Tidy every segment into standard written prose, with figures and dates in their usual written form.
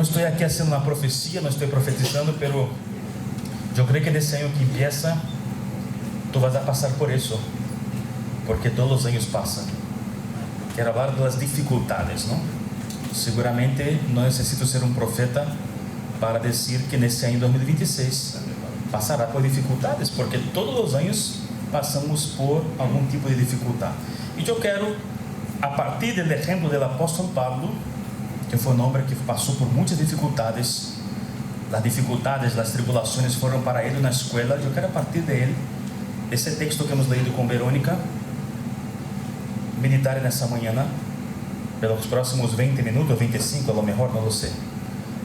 estou aqui fazendo uma profecia, não estou profetizando, pero eu creio que nesse ano que empieza, tu vas a passar por isso, porque todos os anos passam. Quero falar das dificuldades, não? Seguramente não necessito ser um profeta para dizer que nesse ano 2026 passará por dificuldades, porque todos os anos passamos por algum tipo de dificuldade. E eu quero, a partir do exemplo do apóstolo Pablo, que foi um homem que passou por muitas dificuldades, as tribulações foram para ele na escola. Eu quero, a partir dele, esse texto que hemos lido com Verônica, meditar nessa manhã, pelos próximos 20 minutos, 25, a lo mejor, não sei.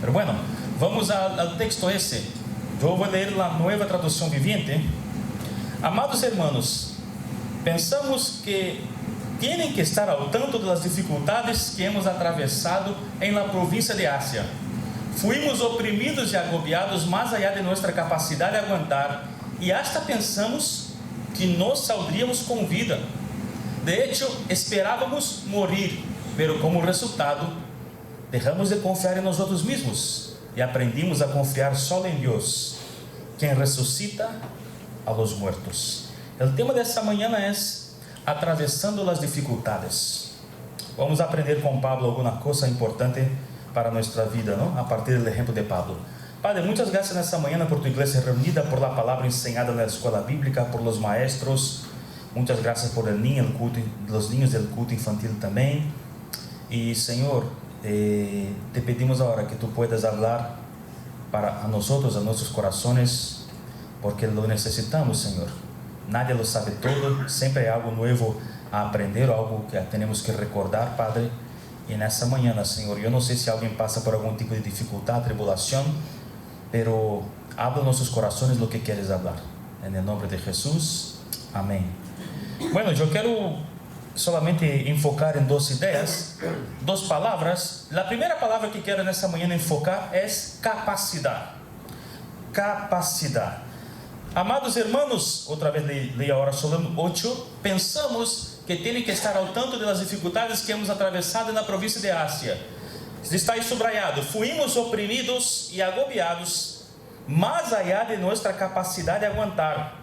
Pero bueno, vamos ao texto esse. Eu vou ler a Nova Tradução Viviente. Amados hermanos, pensamos que tienen que estar ao tanto das dificuldades que hemos atravessado em la província de Ásia. Fuimos oprimidos e agobiados mais allá de nossa capacidade de aguentar, e hasta pensamos que nos saldríamos com vida. De hecho, esperávamos morir, pero como resultado, dejamos de confiar em nós mesmos e aprendimos a confiar só em Deus, quem ressuscita a los muertos. O tema dessa manhã é atravessando as dificuldades. Vamos aprender com Pablo alguma coisa importante para nossa vida, não? A partir do exemplo de Pablo. Padre, muitas graças nessa manhã por tu igreja reunida, por la palavra ensinada na escola bíblica, por los maestros. Muitas graças por el niño, los niños del culto infantil também. E Senhor, te pedimos agora que tu puedas hablar para a nosotros, a nossos corações, porque lo necessitamos, Senhor. Nadie lo sabe todo, sempre há algo novo a aprender, algo que temos que recordar, Padre. E nessa manhã, Senhor, eu não sei se alguém passa por algum tipo de dificuldade, tribulação, pero habla nossos corações o que queres falar. Em nome de Jesus, amém. Bueno, eu quero solamente enfocar em duas ideias, duas palavras. A primeira palavra que quero nessa manhã enfocar é capacidade. Capacidade. Amados hermanos, outra vez leia a oração 8, pensamos que tem que estar ao tanto das dificuldades que hemos atravessado na província de Ásia. Está aí subrayado: fuimos oprimidos e agobiados, mais allá de nossa capacidade de aguentar,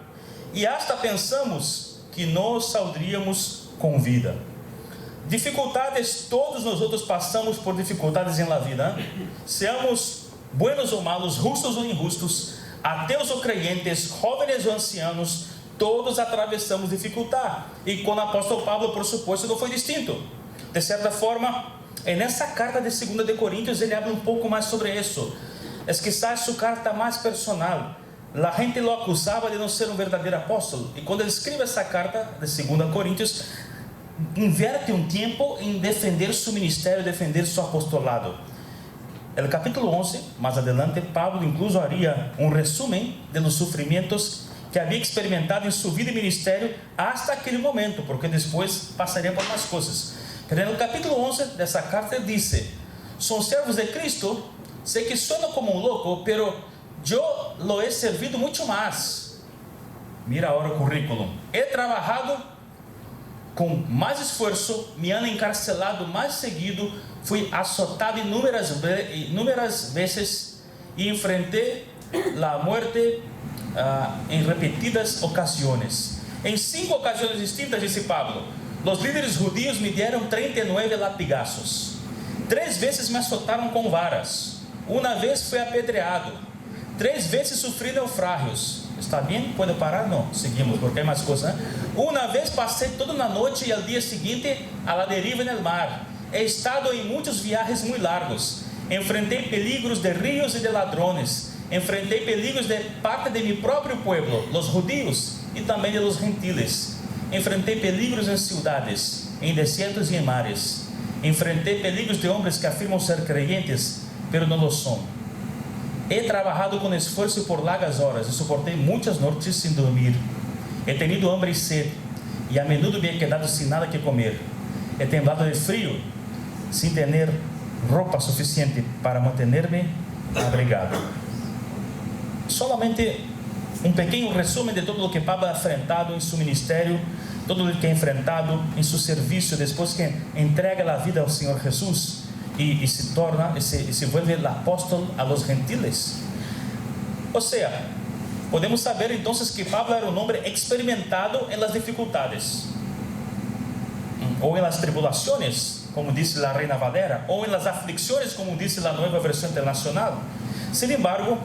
e hasta pensamos que nos saldríamos com vida. Dificuldades, todos nós outros passamos por dificuldades na vida, seamos buenos ou malos, justos ou injustos, ateus ou crentes, jovens ou ancianos, todos atravessamos dificuldade. E com o apóstolo Pablo, por supuesto, não foi distinto. De certa forma, nessa carta de 2 de Coríntios, ele habla um pouco mais sobre isso. É quizás sua carta mais personal. A gente lo acusava de não ser um verdadeiro apóstolo. E quando ele escreve essa carta de 2 Coríntios, inverte um tempo em defender seu ministério, defender seu apostolado. No capítulo 11, mais adelante, Pablo incluso haria um resumen de los sofrimentos que havia experimentado em sua vida e ministério hasta aquele momento, porque depois passaria por mais coisas. Mas no capítulo 11 dessa carta ele disse: "São servos de Cristo, sei que sueno como um louco, pero yo lo he servido mucho más." Mira agora o currículo. He trabajado com mais esforço, me han encarcelado mais seguido, fui azotado inúmeras vezes e enfrentei a muerte em repetidas ocasiões. Em 5 ocasiões distintas, disse Pablo, os líderes judíos me deram 39 latigazos. 3 vezes me azotaram com varas. Uma vez fui apedreado. 3 vezes sofri naufrágios. Está bem? Pode parar? Não. Seguimos, porque é mais coisa, né? Uma vez passei toda uma noite e ao dia seguinte a la deriva no mar. He estado em muitos viajes muito largos. Enfrentei peligros de rios e de ladrones. Enfrentei peligros de parte de mi próprio pueblo, los judíos, e também de los gentiles. Enfrentei peligros em cidades, em desertos e em mares. Enfrentei peligros de homens que afirmam ser creyentes, pero não lo são. He trabajado com esforço por largas horas e suportei muitas noites sem dormir. He tenido hambre e sede, e a menudo me he quedado sem nada que comer. He temblado de frio, sem ter roupa suficiente para manter-me abrigado. Solamente um pequeno resumo de todo o que Pablo ha enfrentado em seu ministério, todo o que ha enfrentado em seu serviço, depois que entrega a vida ao Senhor Jesus. y se torna, y se vuelve el apóstol a los gentiles. O sea, podemos saber entonces que Pablo era un hombre experimentado en las dificultades, o en las tribulaciones, como dice la Reina Valera, o en las aflicciones, como dice la Nueva Versión Internacional. Sin embargo,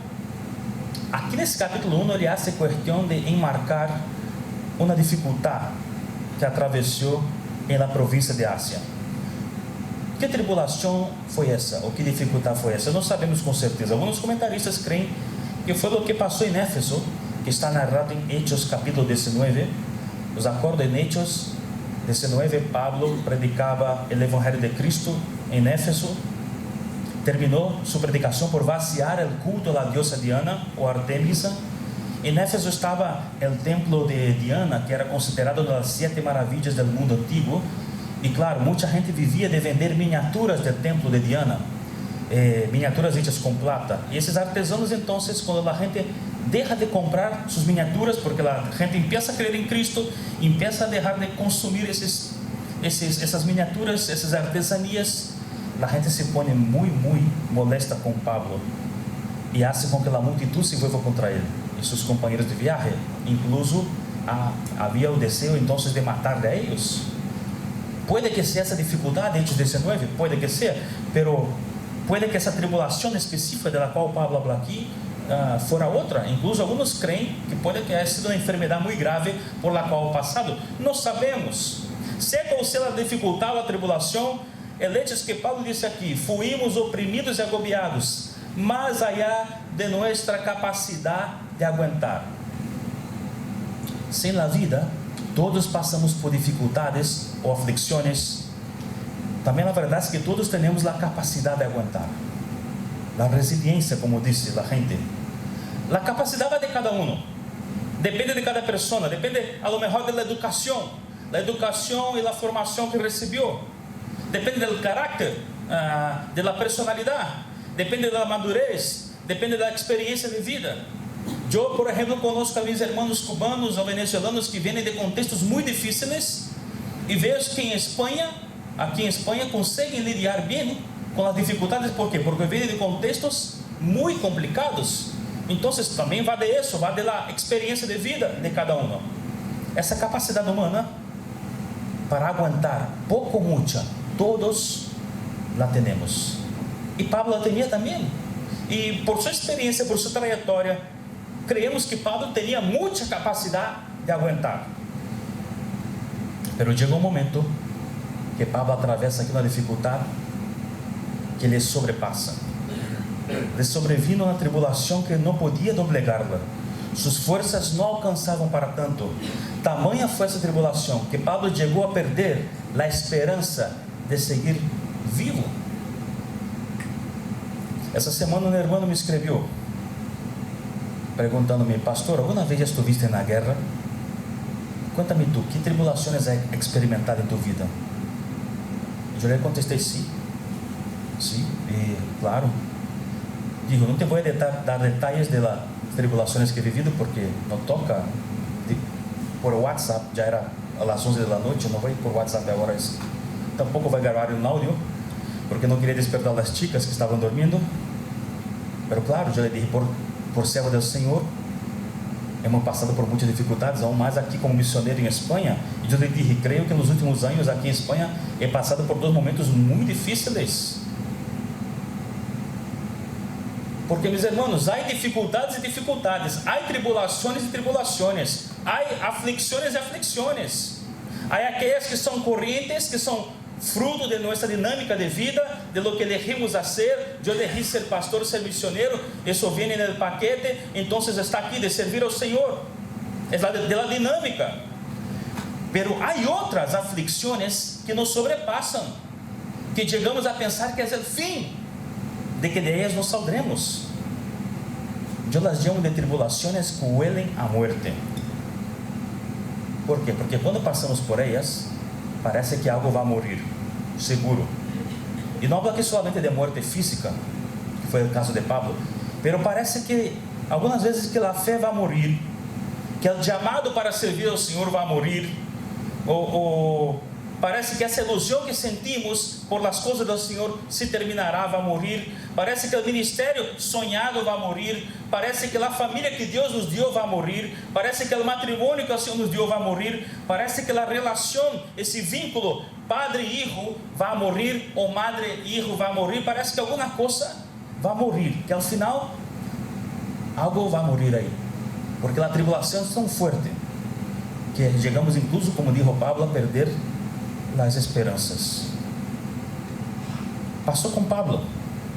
aquí en este capítulo 1 ele hace cuestión de enmarcar una dificultad que atravesó en la provincia de Asia. ¿Qué tribulación fue esa? ¿O qué dificultad fue esa? No sabemos con certeza. Algunos comentaristas creen que fue lo que pasó en Éfeso, que está narrado en Hechos capítulo 19. ¿Os acuerdan? En Hechos 19, Pablo predicaba el Evangelio de Cristo en Éfeso. Terminó su predicación por vaciar el culto a la diosa Diana o Artemisa. En Éfeso estaba el templo de Diana, que era considerado una de las 7 maravillas del mundo antiguo. Y claro, mucha gente vivía de vender miniaturas del templo de Diana, miniaturas hechas con plata. Y esos artesanos entonces, cuando la gente deja de comprar sus miniaturas, porque la gente empieza a creer en Cristo, empieza a dejar de consumir esas miniaturas, esas artesanías, la gente se pone muy molesta con Pablo y hace con que la multitud se vuelva contra él y sus compañeros de viaje. Incluso había el deseo entonces de matarle a ellos. Puede que sea esa dificultad de Hechos 19, puede que sea, pero puede que esa tribulación específica de la cual Pablo habla aquí fuera otra. Incluso algunos creen que puede que haya sido una enfermedad muy grave por la cual ha pasado. No sabemos. Sea qual sea la dificultad o la tribulación, el hecho es que Pablo dice aquí: fuimos oprimidos y agobiados, más allá de nuestra capacidad de aguantar. En la vida, todos pasamos por dificultades o aflicciones. También la verdad es que todos tenemos la capacidad de aguantar, la resiliencia, como dice la gente. La capacidad va de cada uno, depende de cada persona, depende a lo mejor de la educación y la formación que recibió. Depende del carácter, de la personalidad, depende de la madurez, depende de la experiencia de vida. Yo, por ejemplo, conozco a mis hermanos cubanos o venezolanos que vienen de contextos muy difíciles y veo que aquí en España consiguen lidiar bien con las dificultades. ¿Por qué? Porque vienen de contextos muy complicados. Entonces también va de eso, va de la experiencia de vida de cada uno. Esa capacidad humana para aguantar, poco o mucha, todos la tenemos. Y Pablo la tenía también. Y por su experiencia, por su trayectoria, creemos que Pablo tenía mucha capacidad de aguantar. Pero llegó un momento que Pablo atraviesa aquí una dificultad que le sobrepasa. Le sobrevino una tribulación que no podía doblegarla. Sus fuerzas no alcanzaban para tanto. Tamanha fue esa tribulación que Pablo llegó a perder la esperanza de seguir vivo. Essa semana um irmão me escreveu perguntando-me: pastor, alguma vez já estuviste na guerra? Cuéntame tu, que tribulações has experimentado em tu vida? Eu lhe contestei sim, e claro, digo, não te vou dar detalhes de las tribulações que he vivido porque não toca por WhatsApp, já era às 11 da noite, eu não vou ir por WhatsApp agora, tampouco vai gravar um áudio, porque não queria despertar as chicas que estavam dormindo. Pero claro, eu lhe dije, por servo do Senhor, hemos passado por muitas dificuldades, aún mais aqui como missionário em Espanha. E eu lhe dije, creio que nos últimos anos aqui em Espanha he passado por 2 momentos muito difíceis. Porque, meus irmãos, há dificuldades e dificuldades, há tribulações e tribulações, há aflicções e aflicções. Há aquelas que são corrientes, que são fruto de nossa dinâmica de vida, de lo que elegimos hacer. Eu elegí ser pastor, ser misionero, isso viene no paquete, então está aqui de servir ao Senhor, é de la dinâmica. Pero há outras aflicções que nos sobrepassam, que chegamos a pensar que é o fim, de que de ellas nos saldremos. Eu las llamo de tribulações que huelen a muerte. ¿Por quê? Porque quando passamos por ellas, parece que algo vai morrer, seguro. E não hablo aqui solamente de muerte física, que foi o caso de Pablo, pero parece que algumas vezes que a fé vai morrer, que o chamado para servir ao Senhor vai morrer, ou Parece que essa ilusão que sentimos por las coisas do Senhor se terminará, vai morrer. Parece que o ministério sonhado vai morrer. Parece que a família que Deus nos deu vai morrer. Parece que o matrimônio que o Senhor nos deu vai morrer. Parece que a relação, esse vínculo padre-hijo vai morrer, ou madre-hijo vai morrer. Parece que alguma coisa vai morrer, que ao final algo vai morrer aí, porque a tribulação é tão forte que chegamos incluso, como dijo Pablo, a perder as esperanças. Passou com Pablo.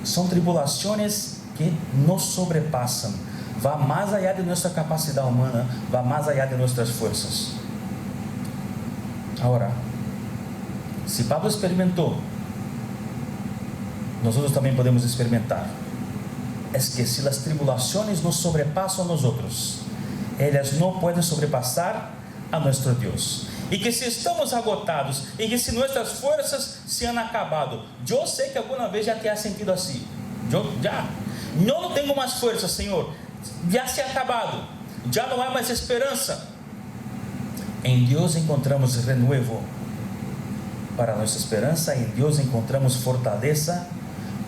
São tribulações que nos sobrepassam, vai mais allá de nossa capacidade humana, vai mais allá de nossas forças. Agora, se Pablo experimentou, nós também podemos experimentar. É que se as tribulações nos sobrepassam a nós outros, elas não podem sobrepassar a nosso Deus. E que se estamos agotados, e que se nossas forças se han acabado, eu sei que alguma vez já te has sentido assim. Eu não tenho mais força, Senhor, já se ha acabado, já não há mais esperança. Em Deus encontramos renovo para nossa esperança, em Deus encontramos fortaleza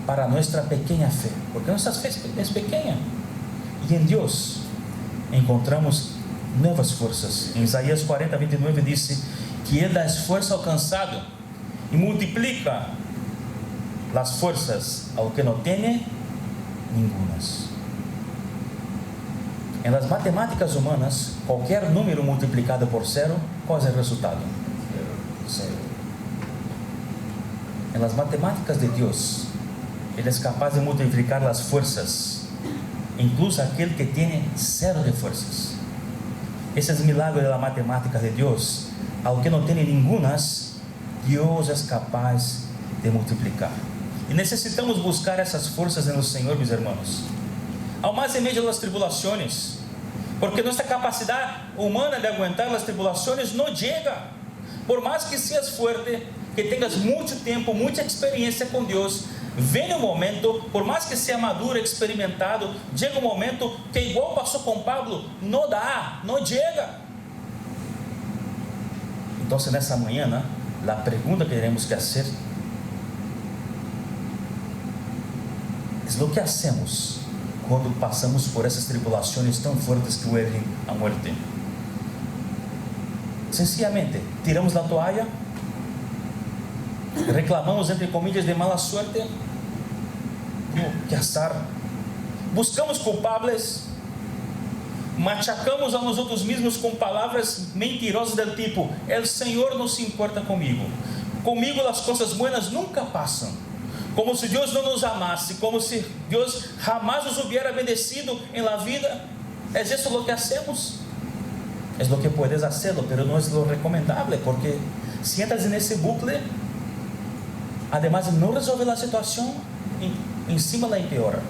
para nossa pequena fé, porque nossa fé é pequena, e em Deus encontramos novas forças. Em Isaías 40, 29 disse que Ele dá esforço ao cansado e multiplica as forças ao que não tem nenhumas. Em las matemáticas humanas, qualquer número multiplicado por zero, qual é o resultado? Zero. Em las matemáticas de Deus, Ele é capaz de multiplicar as forças, incluso aquele que tem zero de forças. Esse é o milagre da matemática de Deus. Ao que não tem nenhumas, Deus é capaz de multiplicar. E necessitamos buscar essas forças no Senhor, meus irmãos, ao mais em meio das tribulações, porque nossa capacidade humana de aguentar as tribulações não chega. Por mais que seas forte, que tenhas muito tempo, muita experiência com Deus, vem um momento, por mais que seja maduro, experimentado, chega um momento que, igual passou com Pablo, não dá, não chega. Então, nessa manhã, a pergunta que teremos que fazer é o que hacemos quando passamos por essas tribulações tão fortes que huelen a morte. Sencillamente, tiramos a toalha, reclamamos, entre comillas, de mala suerte, que azar, buscamos culpables, machacamos a nós outros mesmos com palavras mentirosas do tipo: el Senhor não se importa comigo as coisas buenas nunca passam, como se Deus não nos amasse, como se Deus jamás nos hubiera bendecido em la vida. É isso o que hacemos, é o que puedes hacerlo, pero não é lo recomendable, porque si entras nesse bucle, además de não resolver a situação, em cima la empeora.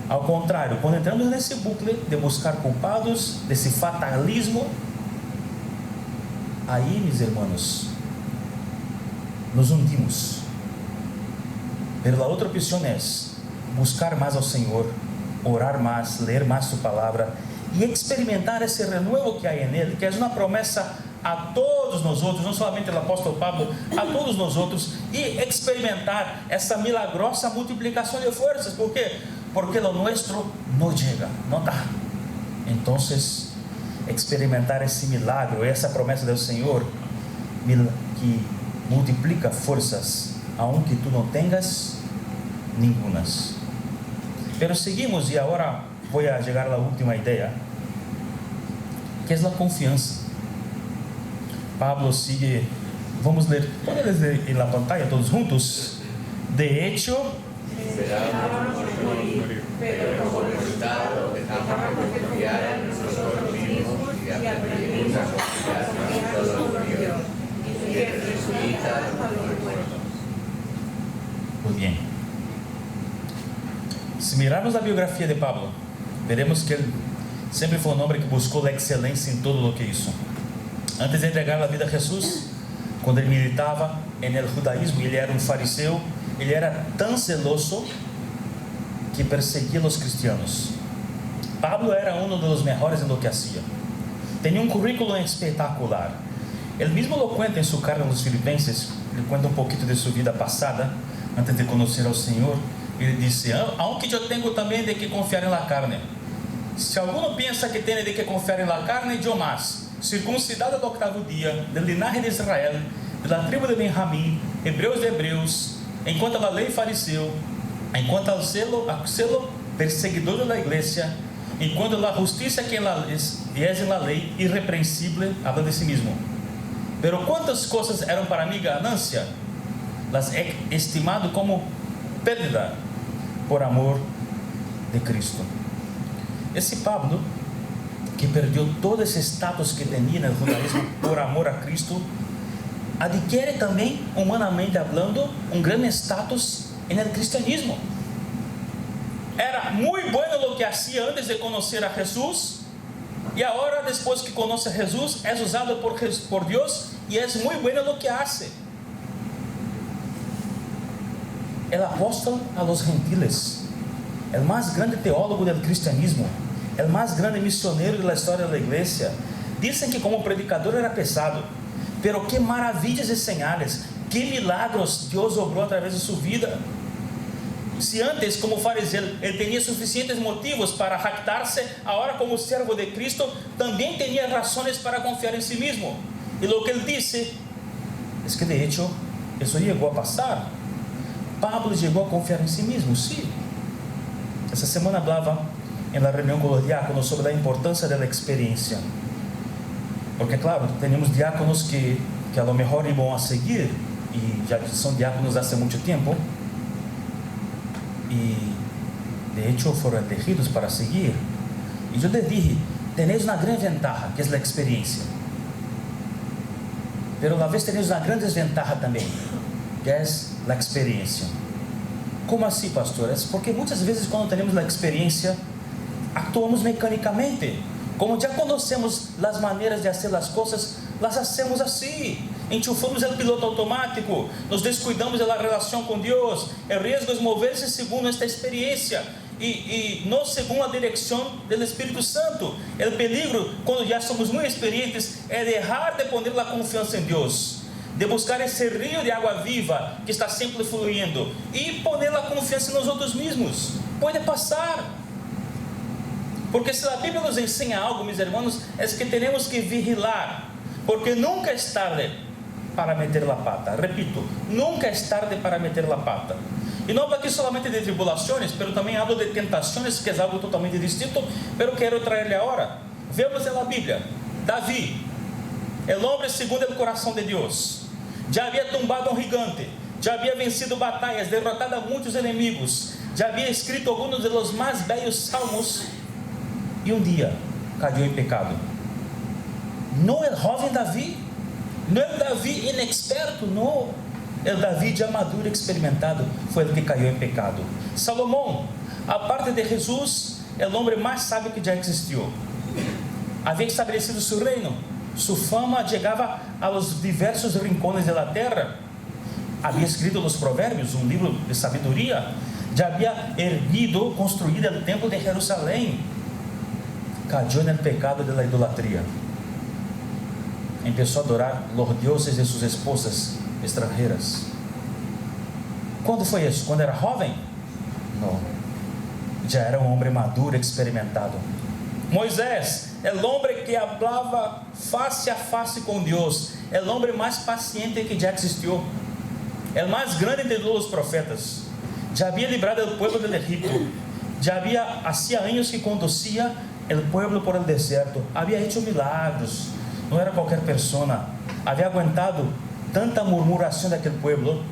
Ao contrário, quando entramos nesse bucle de buscar culpados, desse fatalismo, aí, meus irmãos, nos hundimos. Pero a outra opção é buscar mais ao Senhor, orar mais, ler mais sua palavra e experimentar esse renovo que há em Ele, que é uma promessa a todos nós outros, não somente o apóstolo Pablo, a todos nós outros, e experimentar essa milagrosa multiplicação de forças. Por quê? Porque o nosso não chega, não dá. Então, experimentar esse milagre, essa promessa do Senhor, que multiplica forças, aunque tu não tenhas nenhumas. Pero seguimos, e agora vou chegar à última ideia, que é a confiança. Pablo sigue, vamos ler, podemos ler na pantalla todos juntos? De hecho, pero como resultado dejamos de confiar en nosotros mismos y aprendimos a confiar en solo en Dios, y que resulta lo bueno. Muito bem. Se mirarmos a biografia de Pablo, veremos que ele sempre foi um homem que buscou a excelência em tudo o que hizo. Antes de entregar a vida a Jesus, quando ele militava no judaísmo, ele era um fariseu, ele era tão zeloso que perseguia os cristianos. Pablo era um dos melhores em lo que hacía. Tinha um currículo espetacular. Ele mesmo lo cuenta em sua carta aos Filipenses. Ele conta um pouquinho de sua vida passada, antes de conhecer ao Senhor. Ele disse: aunque eu tenho também de que confiar em la carne. Se alguno pensa que tem de que confiar em la carne, yo más, circuncidado do 8º dia, del linaje de Israel, de la tribu de Benjamim, hebreus de hebreus, en cuanto a la ley fariseu, en cuanto al celo perseguidor de la iglesia, en cuanto a la justicia que es en la ley, irreprensible, habla de sí mismo. Pero quantas coisas eram para mim ganancia, las he estimado como pérdida por amor de Cristo. Esse Pablo, que perdeu todo esse status que tinha no judaísmo por amor a Cristo, adquiere também, humanamente hablando, um grande status no cristianismo. Era muito bueno lo que hacía antes de conhecer a Jesús, e agora, depois que conhece a Jesús, é usado por Deus e é muito bueno lo que hace. El apóstolo a los gentiles, el mais grande teólogo do cristianismo, el mais grande misioneiro da história da igreja. Dizem que como predicador era pesado, pero que maravilhas e señales, que milagros Deus obrou através de sua vida. Se antes, como fariseu, ele tinha suficientes motivos para jactar-se, agora como servo de Cristo, também tinha razões para confiar em si mesmo. E o que ele disse, é que de hecho, isso chegou a passar. Pablo chegou a confiar em si mesmo, sim. Essa semana falava em la reunião com os diáconos sobre a importância da experiência. Porque, claro, temos diáconos que a lo mejor iam a seguir, e já são diáconos há muito tempo, e de hecho foram elegidos para seguir. E eu les dije: tenéis uma grande ventaja, que é a experiência, pero a la vez tenéis uma grande desventaja também, que é a experiência. Como assim, pastor? É porque muitas vezes, quando temos a experiência, actuamos mecanicamente. Como já conhecemos as maneiras de fazer as coisas, las hacemos assim. Enchufamos o piloto automático, nos descuidamos da relação com Deus. O risco é mover-se segundo esta experiência e não segundo a direção do Espírito Santo. O peligro, quando já somos muito experientes, é deixar de poner a confiança em Deus, de buscar esse rio de água viva que está sempre fluindo e poner a confiança nos outros mesmos. Pode passar. Porque se a Bíblia nos ensina algo, meus irmãos, é que temos que vigilar, porque nunca é tarde para meter a pata. Repito, nunca é tarde para meter a pata. E não hablo aqui solamente de tribulações, mas também hablo de tentações, que é algo totalmente distinto, mas quero trazer-lhe agora. Vemos na Bíblia, Davi, o homem segundo o coração de Deus, já havia tumbado um gigante, já havia vencido batalhas, derrotado a muitos inimigos, já havia escrito alguns dos mais belos salmos, e um dia caiu em pecado. Não é jovem Davi, não é Davi inexperto, não. É Davi já maduro, experimentado, foi o que caiu em pecado. Salomão, a parte de Jesus, é o homem mais sábio que já existiu. Havia estabelecido seu reino, sua fama chegava aos diversos rincones da terra. Havia escrito os Provérbios, um livro de sabedoria. Já havia erguido, construído o templo de Jerusalém. Caiu no pecado da idolatria. Começou a adorar os deuses de suas esposas estrangeiras. Quando foi isso? Quando era jovem? Não. Já era um homem maduro, experimentado. Moisés, o homem que falava face a face com Deus, o homem mais paciente que já existiu, o mais grande de todos os profetas. Já havia livrado o povo do Egito. Já havia hacía anos que conduzia o povo por el deserto. Havia hecho milagros. Não era qualquer pessoa. Havia aguentado tanta murmuração daquele povo.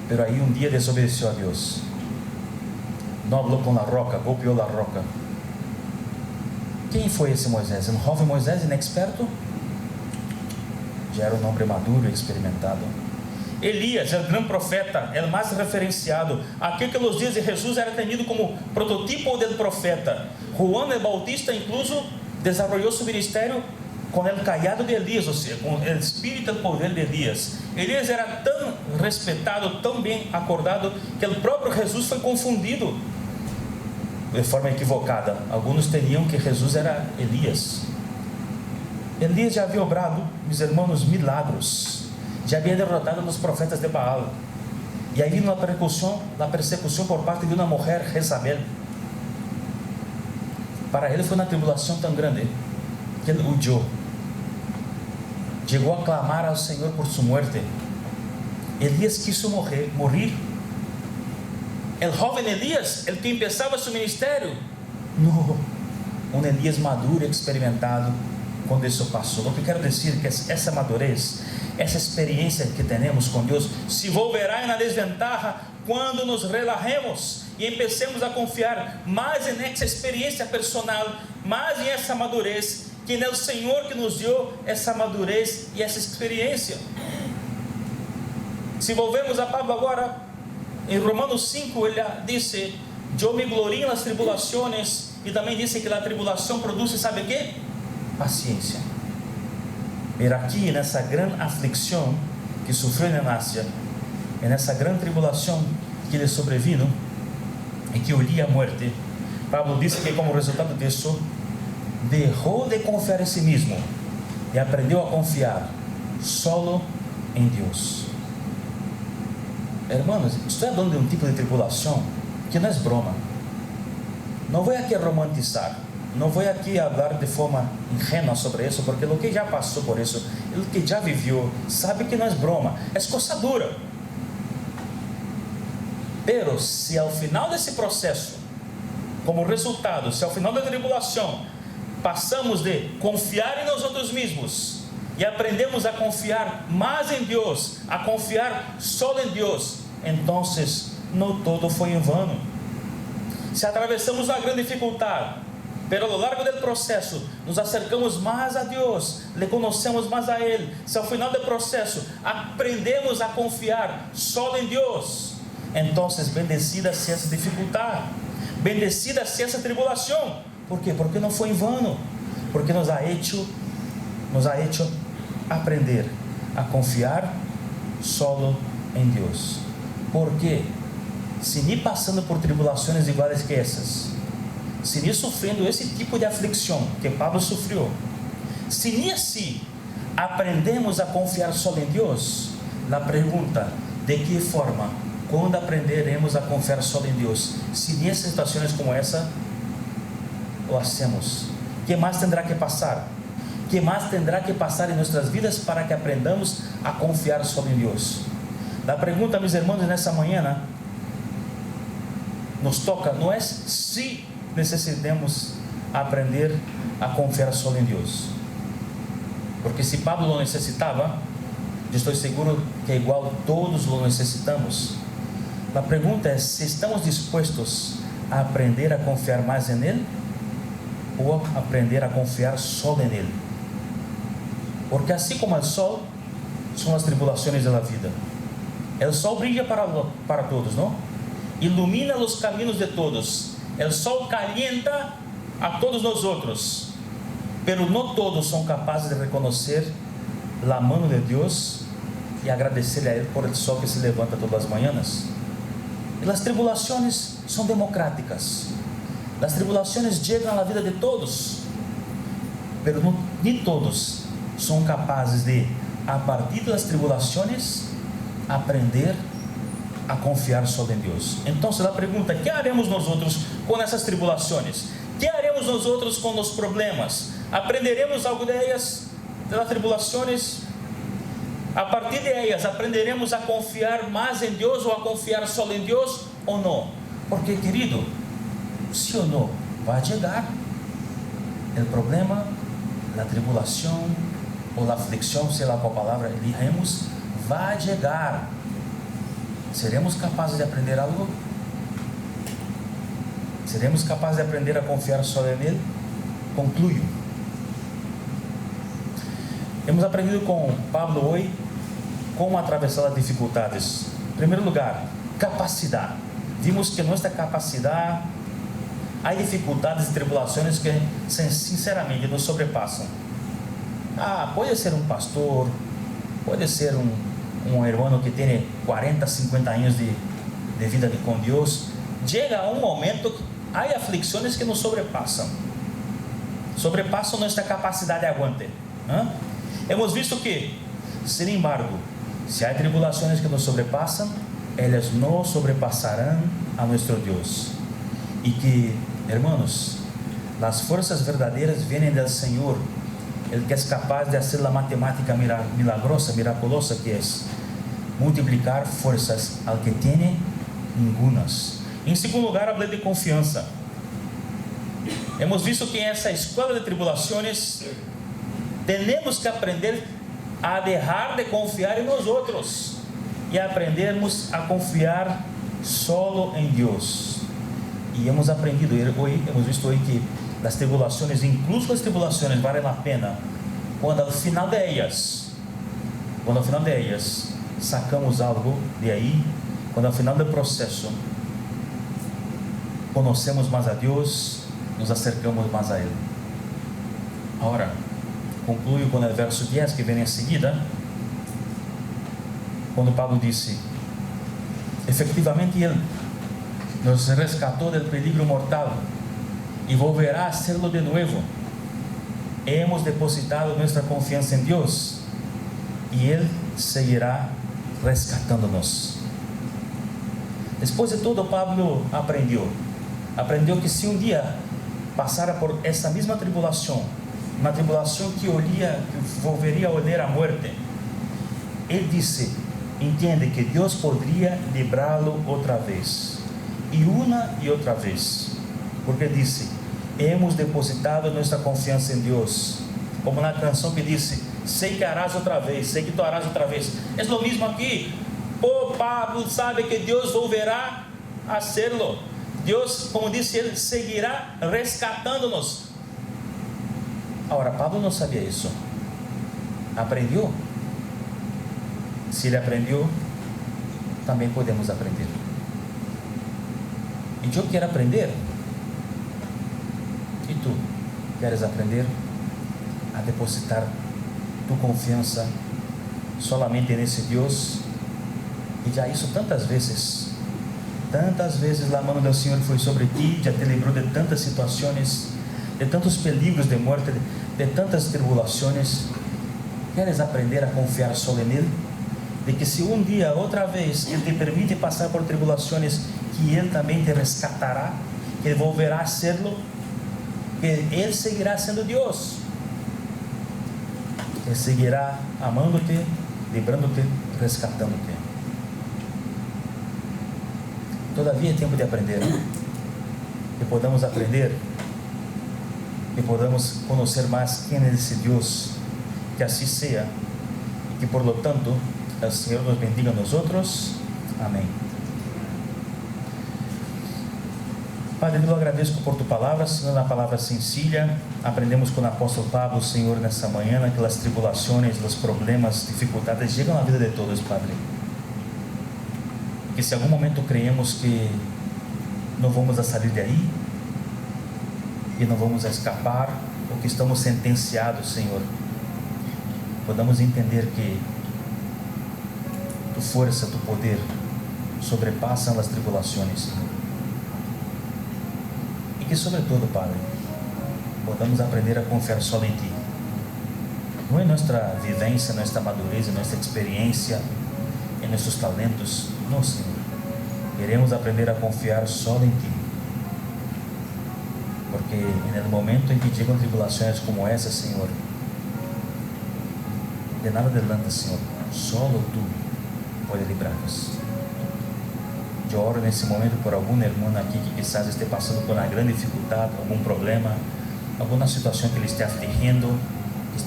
Pero aí um dia desobedeceu a Deus. Não falou com a roca, golpeou a roca. Quem foi esse Moisés? Um jovem Moisés inexperto? Já era um homem maduro e experimentado. Elias, o grande profeta, o mais referenciado, aquele que nos dias de Jesus era tenido como prototipo do profeta. Juan el Bautista, incluso, desenvolveu seu ministério com o cajado de Elias, ou seja, com o espírito e poder de Elias. Elias era tão respeitado, tão bem acordado, que o próprio Jesus foi confundido de forma equivocada. Alguns teriam que Jesus era Elias. Elias já havia obrado, mis hermanos, milagros. Já havia derrotado os profetas de Baal. E aí vino a persecução por parte de uma mulher, Jezabel. Para ele foi uma tribulação tão grande que ele huyó. Chegou a clamar ao Senhor por sua morte. Elias quiso morir. O jovem Elias, el que empezava seu ministério, não. Um Elias maduro e experimentado, quando isso passou. O que quero dizer é que essa madurez, essa experiência que temos com Deus, se volverá na desventaja quando nos relajemos e empecemos a confiar mais em essa experiência personal, mais em essa madurez, que é o Senhor que nos deu essa madurez e essa experiência. Se volvemos a Pablo agora, em Romanos 5, ele disse: eu me glorio nas tribulações, e também disse que a tribulação produz, sabe o que? Paciência. Mas aqui, nessa grande aflição que sofreu na Ásia, nessa grande tribulação que lhe sobrevino e que olhia a morte, Pablo disse que como resultado disso, deixou de confiar em si mesmo e aprendeu a confiar solo em Deus. Hermanos, estou falando de um tipo de tribulação que não é broma. Não vou aqui romantizar, não vou aqui falar de forma ingênua sobre isso, porque o que já passou por isso, o que já viveu, sabe que não é broma, é coisa dura. Pero se ao final desse processo, como resultado, se ao final da tribulação, passamos de confiar em nós outros mesmos e aprendemos a confiar mais em Deus, a confiar só em Deus, então não todo foi em vano. Se atravessamos uma grande dificuldade, pero ao largo do processo nos acercamos mais a Deus, le conhecemos mais a Ele, se ao final do processo aprendemos a confiar só em Deus, então bendecida seja essa dificuldade, bendecida seja essa tribulação. ¿Por quê? Porque não foi em vano, porque nos ha hecho aprender a confiar solo em Deus. Porque se nem passando por tribulações iguais que essas, se nem sofrendo esse tipo de aflição que Pablo sofreu, se nem assim aprendemos a confiar só em Deus, a pergunta: de que forma, quando aprenderemos a confiar só em Deus, se nem situações como essa o hacemos? Que mais terá que passar? Que mais terá que passar em nossas vidas para que aprendamos a confiar só em Deus? A pergunta, meus irmãos, nessa manhã nos toca, não é se necessitamos aprender a confiar só em Deus, porque se Pablo não necessitava, eu estou seguro que igual todos o necessitamos. A pergunta é se estamos dispostos a aprender a confiar mais em Ele ou aprender a confiar só em Ele. Porque assim como o sol, são as tribulações da vida. O sol brilha para todos, não? Ilumina os caminhos de todos. O sol calienta a todos nós outros, pero não todos são capazes de reconhecer a mão de Deus e agradecer a Ele por el sol que se levanta todas as manhãs. E as tribulações são democráticas. As tribulações chegam na vida de todos, pero nem todos são capazes de, a partir das tribulações, aprender a confiar só em Deus. Então, a pergunta: que haremos nós outros com essas tribulações? Que haremos nós outros com os problemas? Aprenderemos algo delas, das tribulações? A partir de elas, aprenderemos a confiar mais em Deus ou a confiar só em Deus ou não? Porque, querido, sim ou não, vai chegar o problema, a tribulação ou a aflição, sei lá qual palavra diremos, vai chegar. Seremos capazes de aprender algo? Seremos capazes de aprender a confiar só em Ele? Concluo. Hemos aprendido com Pablo hoje como atravessar as dificuldades. Em primeiro lugar, capacidade. Vimos que nossa capacidade, há dificuldades e tribulações que sinceramente nos sobrepassam. Pode ser um pastor, pode ser um irmão que tem 40, 50 anos de vida com Deus. Chega um momento que há aflições que nos sobrepassam nossa capacidade de aguante. Hemos visto que, sin embargo, si hay tribulaciones que nos sobrepasan, ellas no sobrepasarán a nuestro Dios. Y que, hermanos, las fuerzas verdaderas vienen del Señor, el que es capaz de hacer la matemática milagrosa, miraculosa que es multiplicar fuerzas al que tiene ningunas. Em segundo lugar, hablé de confiança. Hemos visto que en esa escuela de tribulaciones tenemos que aprender a dejar de confiar en nosotros y aprendermos a confiar solo en Dios. Y hemos aprendido hoy, hemos visto hoy que las tribulaciones, incluso las tribulaciones, valen la pena cuando al final de ellas sacamos algo de ahí, cuando al final del proceso conocemos más a Dios, nos acercamos más a Él. Ahora, concluyo con el verso 10 que viene en seguida, quando Pablo disse: efectivamente Él nos rescató del peligro mortal y volverá a hacerlo de nuevo. Hemos depositado nuestra confianza en Dios y Él seguirá rescatándonos. Después de todo, Pablo aprendió que si un día pasara por essa mesma tribulação, uma tribulação que volveria a oler a muerte, ele disse: entende que Deus poderia librá-lo outra vez, e outra vez, porque disse: hemos depositado nossa confiança em Deus, como na canção que disse: sei que harás outra vez, sei que tu harás outra vez. É o mesmo aqui. Pablo sabe que Deus volverá a hacerlo. Deus, como disse ele, seguirá rescatando-nos. Agora, Pablo não sabia isso. Aprendeu? Se ele aprendeu, também podemos aprender. E eu quero aprender. E tu, queres aprender a depositar tu confiança solamente nesse Deus? E já isso tantas vezes a mão do Senhor foi sobre ti, já te livrou de tantas situações, de tantos peligros de morte, de tantas tribulações. Queres aprender a confiar só nele? De que se um dia, outra vez, Ele te permite passar por tribulações, que Ele também te rescatará, que Ele volverá a serlo, que Ele seguirá sendo Deus, que Ele seguirá amando-te, livrando-te, rescatando-te. Todavia é tempo de aprender, que podamos aprender, que podamos conhecer mais quem é esse Deus, que assim seja, e que por lo tanto o Senhor nos bendiga a nós outros. Amém. Padre, eu agradeço por tu palavra, Senhor, na palavra sencilla. Aprendemos com o apóstolo Pablo, Senhor, nessa manhã, que as tribulações, os problemas, dificuldades chegam na vida de todos, Padre. Que se em algum momento creemos que não vamos a sair de aí, que não vamos a escapar, ou que estamos sentenciados, Senhor, podamos entender que tu força, tu poder sobrepassam as tribulações, Senhor. E que, sobretudo, Padre, podamos aprender a confiar só em Ti. Não é nossa vivência, nossa madureza, nossa experiência, em nossos talentos. Não, Senhor. Queremos aprender a confiar só em Ti. Porque no momento em que chegam tribulações como essa, Senhor, de nada adianta, Senhor. Só Tu pode livrar-nos. Eu oro nesse momento por algum irmão aqui que quizás esteja passando por uma grande dificuldade, algum problema, alguma situação que lhe esteja afligindo,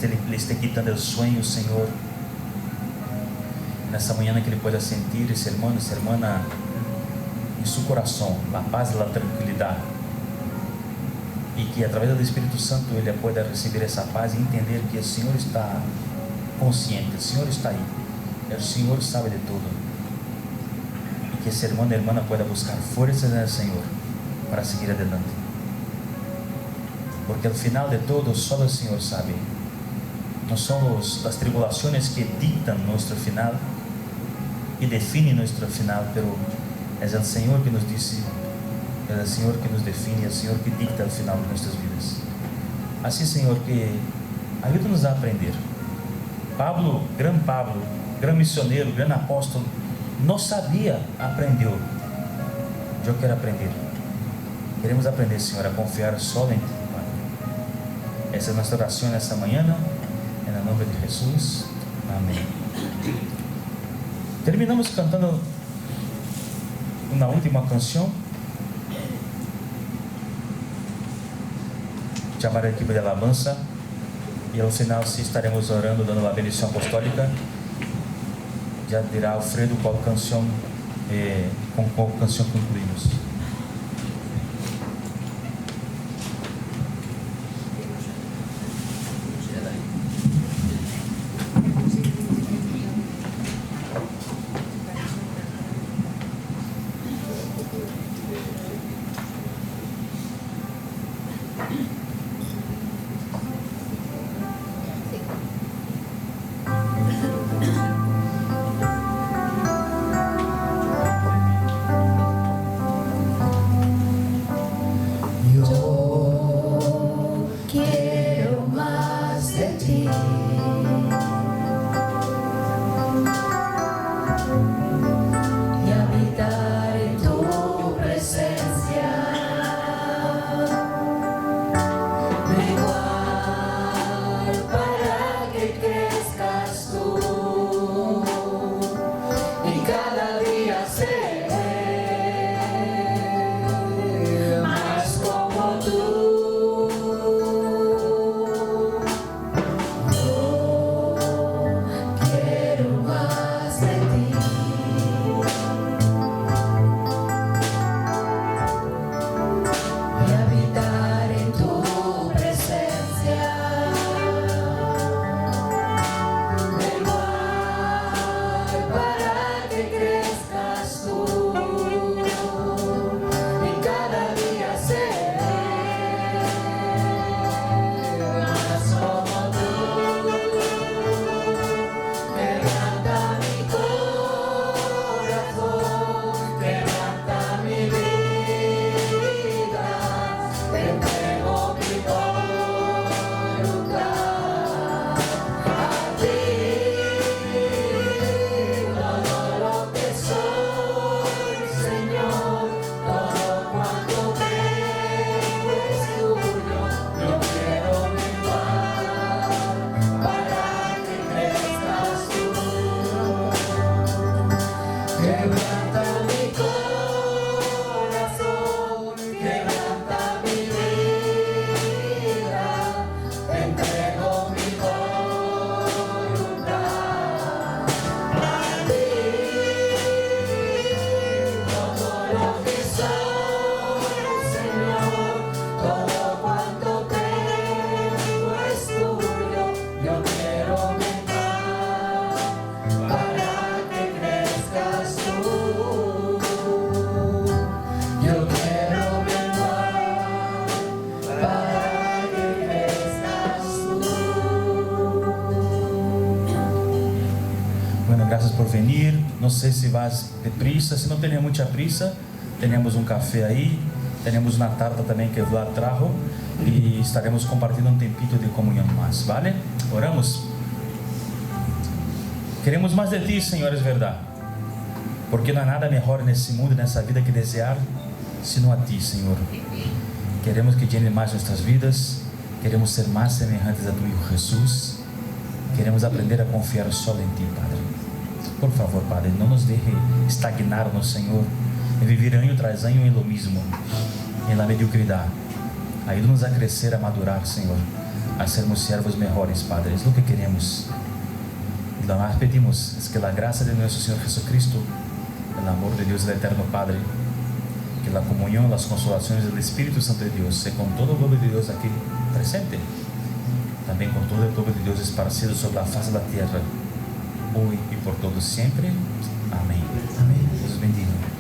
que lhe esteja quitando o sonho, Senhor. Nessa manhã que ele pueda sentir esse irmão, essa irmã em seu coração, a paz e a tranquilidade, e que através do Espírito Santo ele pueda receber essa paz e entender que o Senhor está consciente, o Senhor está aí, o Senhor sabe de tudo, e que esse irmão e irmã pueda buscar forças no Senhor para seguir adelante, porque ao final de todo só o Senhor sabe. Não são as tribulações que ditam nosso final e definem nosso final, pero é o Senhor que nos disse, é o Senhor que nos define, é o Senhor que dicta o final de nossas vidas. Assim, Senhor, que Ajuda-nos a aprender. Pablo, gran missioneiro, gran apóstolo, não sabia, aprendeu. Eu quero aprender. Queremos aprender, Senhor, a confiar só em Ti, Pai. Essa é a nossa oração nessa manhã, em nome de Jesus. Amém. Terminamos cantando uma última canção. Chamar a equipe de alabança. E ao final, se estaremos orando, dando a bendição apostólica. Já dirá Alfredo qual canção, com qual canção concluímos. Por venir, não sei se vas deprisa, se não tem muita prisa, temos um café aí, temos uma tarta também que Vlad trajo e estaremos compartilhando um tempito de comunhão mais, vale? Oramos. Queremos mais de Ti, Senhor, é verdade, porque não há nada melhor nesse mundo, nessa vida que desejar, senão a Ti, Senhor. Queremos que llene mais nossas vidas, queremos ser mais semelhantes a Tu Hijo Jesus, queremos aprender a confiar só em Ti, Padre. Por favor, Padre, não nos deixe estagnar no Senhor, em viver ano tras ano em lo mismo, em la mediocridade. Ajuda-nos a crescer, a madurar, Senhor, a sermos servos melhores, Padre. É o que queremos. E lo mais pedimos é que a graça de nosso Senhor Jesucristo, o amor de Deus, o eterno Padre, que a comunhão, as consolações do Espírito Santo de Deus, seja com todo o povo de Deus aqui presente, também com todo o povo de Deus esparcido sobre a face da terra, hoje e por todos sempre. Amém. Amém. Deus bendiga.